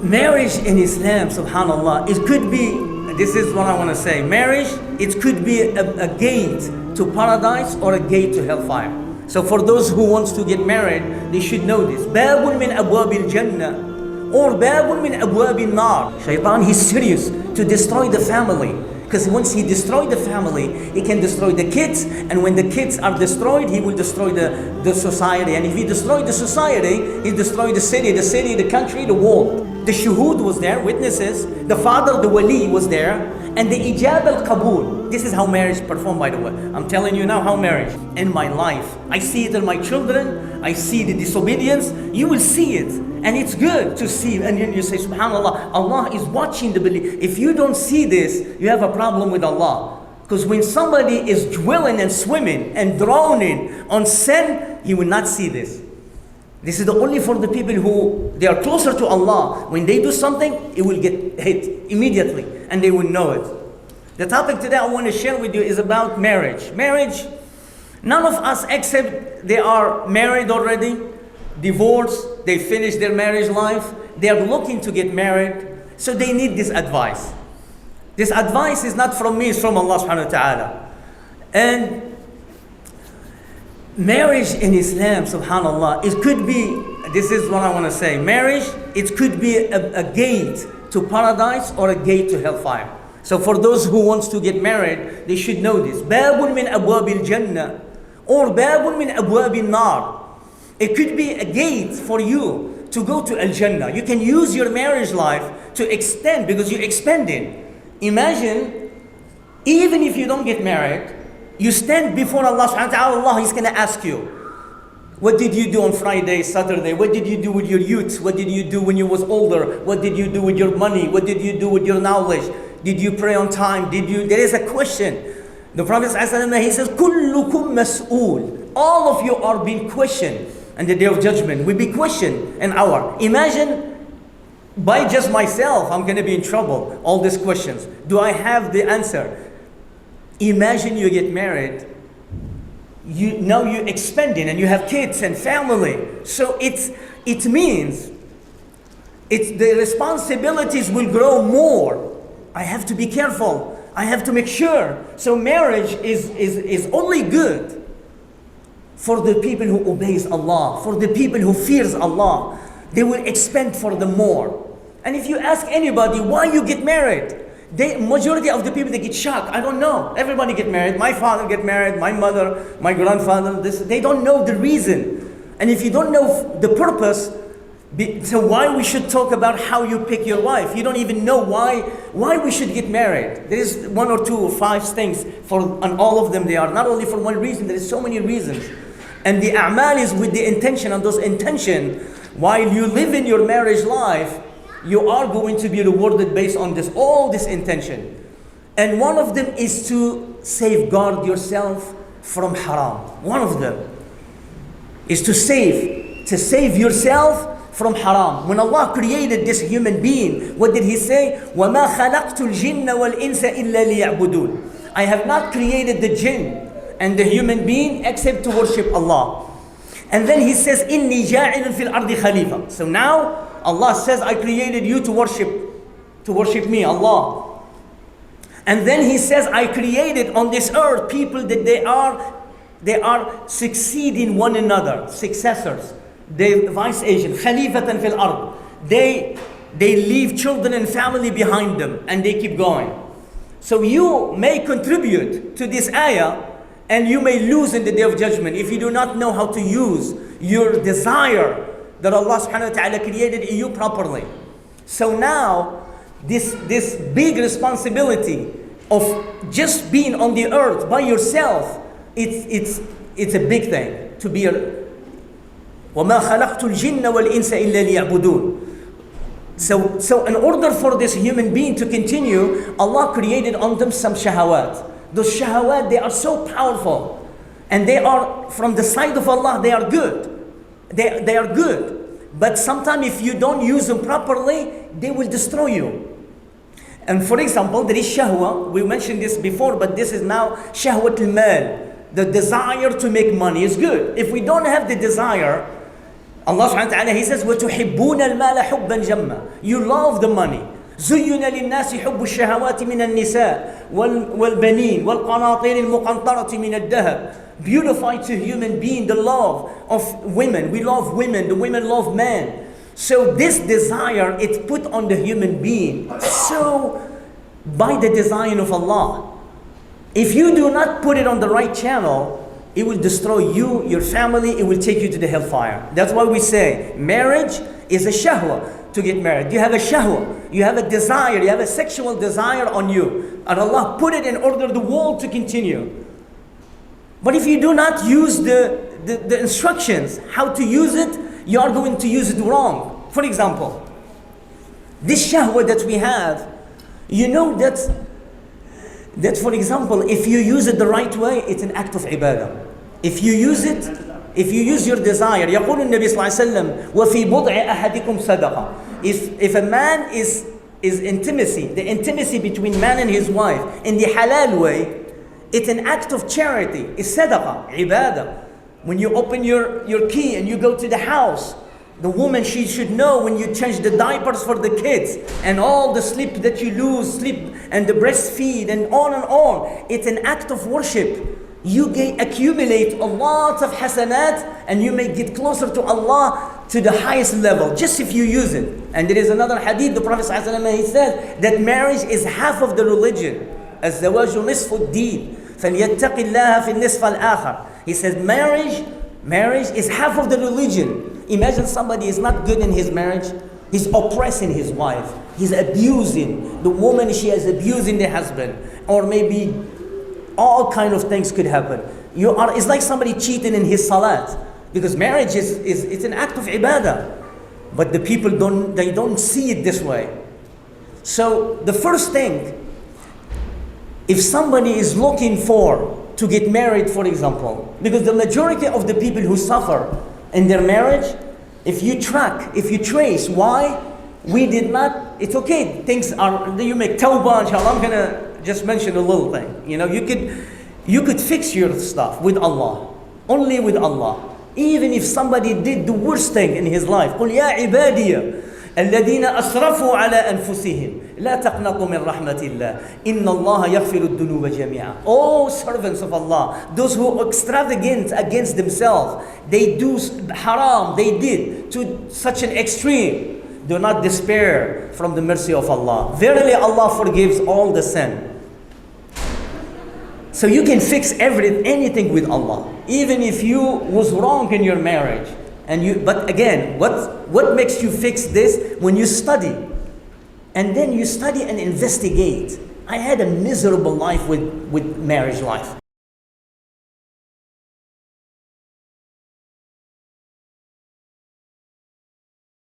Marriage in Islam, subhanallah, it could be, this is what I want to say, marriage, it could be a gate to paradise or a gate to hellfire. So for those who wants to get married, they should know this. باب من أبواب الجنة or باب من أبواب النار. Shaitan, he's serious to destroy the family. Because once he destroys the family, he can destroy the kids. And when the kids are destroyed, he will destroy the society. And if he destroys the society, he destroys the city, the country, the world. The shuhud was there, witnesses. The father, the wali was there. And the ijab al-qabul. This is how marriage performed, by the way. I'm telling you now how marriage. In my life, I see it in my children. I see the disobedience. You will see it. And it's good to see. And then you say, subhanallah, Allah is watching the belief. If you don't see this, you have a problem with Allah. Because when somebody is dwelling and swimming and drowning on sin, he will not see this. This is the only for the people who, they are closer to Allah. When they do something, it will get hit immediately. And they will know it. The topic today I want to share with you is about marriage. Marriage, none of us except they are married already, divorced, they finished their marriage life, they are looking to get married, so they need this advice. This advice is not from me, it's from Allah subhanahu wa ta'ala. And marriage in Islam, subhanallah, it could be, this is what I want to say, marriage, it could be a gate to paradise or a gate to hellfire. So for those who wants to get married, they should know this. باب من أبواب الجنة or باب من أبواب النار. It could be a gate for you to go to Al-Jannah. You can use your marriage life to extend because you're expanding. Imagine, even if you don't get married, you stand before Allah subhanahu wa ta'ala, Allah is going to ask you, what did you do on Friday, Saturday? What did you do with your youth? What did you do when you was older? What did you do with your money? What did you do with your knowledge? Did you pray on time? There is a question. The Prophet ﷺ, he says, كُلُّكُمْ مَسْئُولٌ. All of you are being questioned. And the day of judgment will be questioned an hour. Imagine, by just myself, I'm going to be in trouble. All these questions. Do I have the answer? Imagine you get married. Now you're expanding and you have kids and family. So it means the responsibilities will grow more. I have to be careful. I have to make sure. So marriage is only good for the people who obeys Allah, for the people who fears Allah. They will expand for them more. And if you ask anybody why you get married, majority of the people, they get shocked. I don't know. Everybody get married. My father get married, my mother, my grandfather, they don't know the reason. And if you don't know the purpose, so why we should talk about how you pick your wife? You don't even know why we should get married. There is one or two or five things and all of them they are not only for one reason, there is so many reasons. And the a'mal is with the intention, and those intention, while you live in your marriage life, you are going to be rewarded based on all this intention. And one of them is to safeguard yourself from haram. One of them is to save yourself from haram. When Allah created this human being, what did He say? وَمَا خَلَقْتُ الْجِنَّ وَالْإِنسَ إِلَّا لِيَعْبُدُونَ. I have not created the jinn and the human being except to worship Allah. And then He says, إِنِّي جَاعِلٌ فِي الْأَرْضِ خَلِيفَةً. So now Allah says, I created you to worship me, Allah. And then He says, I created on this earth people that they are succeeding one another, successors. They vice agent, khalifatan fil ard. They leave children and family behind them, and they keep going. So you may contribute to this ayah, and you may lose in the day of judgment if you do not know how to use your desire that Allah subhanahu wa ta'ala created in you properly. So now, this big responsibility of just being on the earth by yourself, it's a big thing to be وَمَا خَلَقْتُ الْجِنَّ وَالْإِنسَ إِلَّا لِيَعْبُدُونَ. So in order for this human being to continue, Allah created on them some shahawat. Those shahawat, they are so powerful. And they are, from the side of Allah, they are good. They are good. But sometimes if you don't use them properly, they will destroy you. And for example, there is shahwa. We mentioned this before, but this is now shahwat al-mal. The desire to make money is good. If we don't have the desire, Allah subhanahu wa ta'ala, He says, وَتُحِبُّونَ الْمَالَ حُبًّا جَمًّا. You love the money. زُيِّنَ لِلنَّاسِ حُبُّ الشَّهَوَاتِ مِنَ النِّسَاءِ وَالْبَنِينَ وَالْقَنَاطِيرِ الْمُقَنطَرَةِ مِنَ الذَّهَبِ. Beautify to human being the love of women. We love women. The women love men. So this desire, it's put on the human being. So by the design of Allah. If you do not put it on the right channel, it will destroy you, your family, it will take you to the hellfire. That's why we say marriage is a shahwa to get married. You have a shahwa, you have a desire, you have a sexual desire on you. And Allah put it in order the world to continue. But if you do not use the instructions, how to use it, you are going to use it wrong. For example, this shahwa that we have, you know that for example, if you use it the right way, it's an act of ibadah. If you use your desire, يقول النبي صلى الله عليه وسلم وفي بضع أحدكم صدقة. If a man is intimacy, the intimacy between man and his wife in the halal way, it's an act of charity. It's sadaqah, ibadah. When you open your key and you go to the house, the woman, she should know when you change the diapers for the kids and all the sleep that you lose, sleep and the breastfeed and on. It's an act of worship. You accumulate a lot of hasanat and you may get closer to Allah to the highest level, just if you use it. And there is another hadith, the Prophet ﷺ, he said that marriage is half of the religion. الزواج نصف الدين فليتق الله في النصف الآخر. He says marriage is half of the religion. Imagine somebody is not good in his marriage. He's oppressing his wife. He's abusing the woman. She is abusing the husband. Or maybe all kind of things could happen. It's like somebody cheating in his salat. Because marriage it's an act of ibadah. But the people don't see it this way. So the first thing, if somebody is looking to get married, for example, because the majority of the people who suffer in their marriage, if you trace why we did not, it's okay, you make tawbah, inshallah. I'm gonna just mention a little thing. You could fix your stuff with Allah, only with Allah. Even if somebody did the worst thing in his life, قُلْ يَا عِبَادِيَ الذين أسرفوا على أنفسهم لا تقنطوا من رحمة الله إن الله يغفر الذنوب جميعا. Oh servants of Allah, those who are extravagant against themselves, they do haram, they did to such an extreme, do not despair from the mercy of Allah. Verily Allah forgives all the sin. So you can fix anything with Allah, even if you was wrong in your marriage. But again, what makes you fix this? When you study. And then you study and investigate. I had a miserable life with marriage life.